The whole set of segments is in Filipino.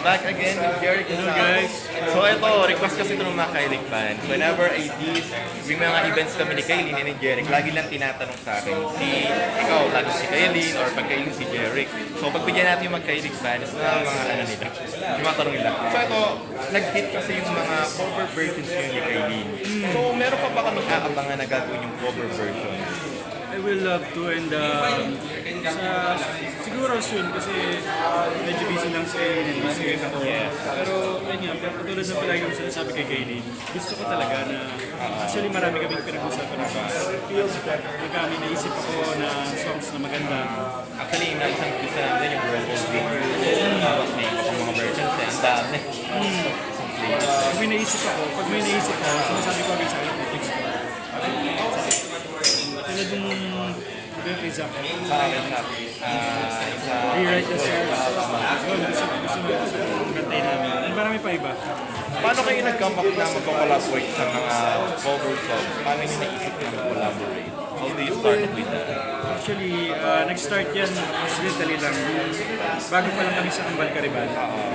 back again with Jerry Hello guys. So ito, request kasi ito ng mga Kylie fans. Whenever I tease, may mga events kami ni Kylie and ni Jeric, lagi lang tinatanong sa akin, ikaw, lagi si Kylie or pag Kylie si Jeric. So pagbigyan natin yung mga Kylie fans na mga ano nila, yung mga tanong nila. So ito, nag-hit kasi yung mga cover versions yun ni Kylie. So meron pa ba kami aabangan na gagawin yung cover version? I will love to and siguro soon kasi medyo busy lang sa music ako. Pero ayun nga, katulad ng palagi kong sinasabi kay Kylie, gusto ko talaga na actually marami kaming pinag-usapan ng songs. Kami naisip ako na songs na maganda. Actually, isang pisa natin yung Girl Gold Week. Tapos may iba pang mga versions eh. Ang dami. Pag may naisip ako, sinasabi ko agad sa akin, Netflix ko. Tulad nung kay Zach. Rewrite the song. Gusto mo kantay namin. And marami pa iba. Paano kayo nag-come up na mag-collaborate sa mga cover songs? Paano nyo naisip na mag-collaborate? How do you start with that? Actually, nag-start yan accidentally lang. Bago pa lang kami sa Kambal Kariban.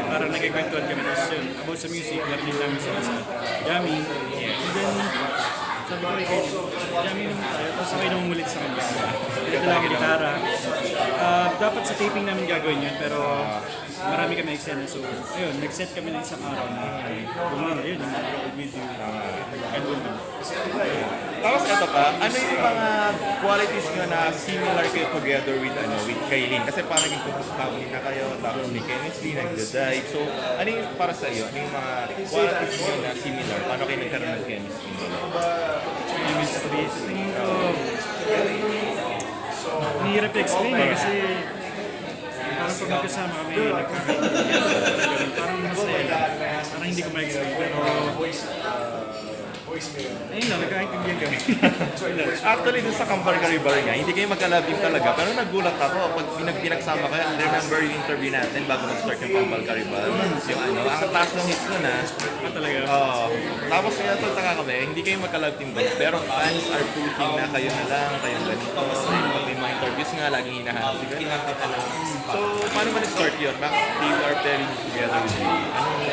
Parang nagkikwentuhan kami about sa music. Learning namin sila sa jamming. And then, sabi ko kay jamming naman tayo. Tapos sabay naman ulit sa kanya. Ito lang ang gitara. Dapat sa taping namin gagawin yun. Pero marami kami eksena. So, ayun, nag-set kami ng isang araw na gumara. Yun, yung with you. Tapos ito pa, ano yung mga qualities nyo na similar kayo together with Kylie? Kasi parang naging family na kayo, tapos may chemistry, nagda-dive. So, ano yung para sa iyo? Ano yung mga qualities nyo na similar? Paano kayo nagkaroon ng chemistry? Chemistry, sa tingin ko, mahirap i-explain kasi parang pag magkasama kami, parang masaya. Parang hindi ko ma-explain, pero ayun lang, nagkakaintindihan kami. Actually, dun sa Kambal Kariban nga, hindi kayo magka-loving talaga. Pero nagulat ako, pag pinagsama kayo, I remember yung interview natin bago mag-start yung Kambal Kariban. Yung ang taas ng hits nun Talaga. Tapos kaya tulta kami, hindi kayo magka-love team doon. Pero fans are pushing na kayo na lang, kayong ganito. Pag may mga interviews nga, laging hinahanap si ganito. So, paano ba nag-start yun? Bakit they are pairing together with you?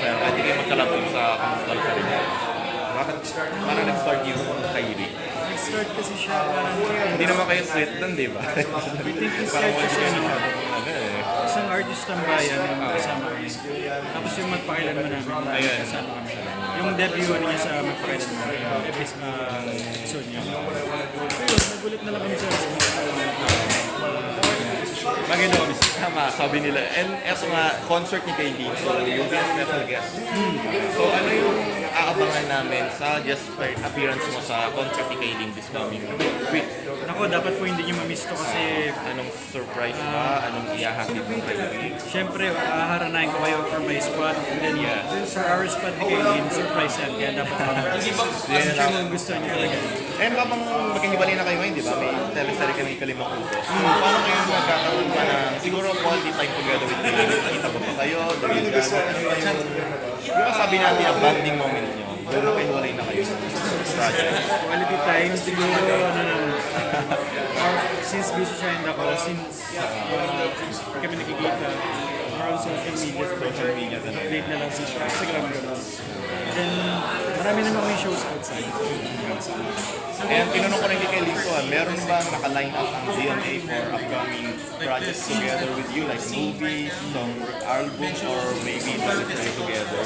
Pero hindi kayo magka-love team sa Kambal Kariban? Parang nag-start yung Kylie. Nag-start kasi siya parang Hindi naman kayo sweet doon, di ba? we think nag-start kasi isang artist ng bayan yung kasama kami. Tapos yung magpakailanman namin, kasama kami. Yung debut niya sa magpakailanman, episode niya. So yun, nagulat na lang kami sa bagay daw kami. Tama, sabi nila. And eto nga, concert ni Kylie. So, you'll be a special guest. So, ano yung aabangan namin sa just appearance mo sa concert ni Kylie this coming week? Ako, dapat po hindi nyo mamiss to kasi Anong surprise ba? Anong iahatid mo Kylie? syempre, haharanahin ko kayo for my spot. And then, for our spot ni Kaylin, surprise yan. Kaya dapat kasi sure mo gusto niyo talaga. And babang magkahiwalay na kayo ngayon, di ba? May teleserye ka ng Ikalimang Kuto. Paano kayo magkakaroon pa ng siguro quality time together with Kylie? Nakita ba pa kayo? Dahil di ba sabi natin ang bonding moment nyo? Doon magkahiwalay na kayo sa project. Quality time, siguro, since busy siya and ako, since kami nakikita, more on social media, update na lang sa Instagram. Then, marami naman kami shows outside. And tinanong ko rin kay Lito, meron bang naka-line up ang DNA for upcoming projects together with you? Like movies, some album, or maybe teleserye together?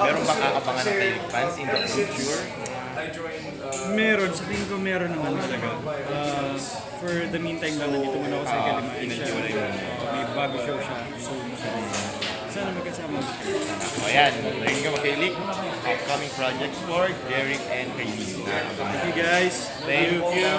Meron bang aabangan na kayo fans in the future? Meron, sa tingin ko meron naman talaga. For the meantime lang, nandito muna ako sa Kalima. May bago show siya. So, sana magkasama. O yan, naging ka makilig. Upcoming projects for Derek and Kylie. Thank you guys. Thank you.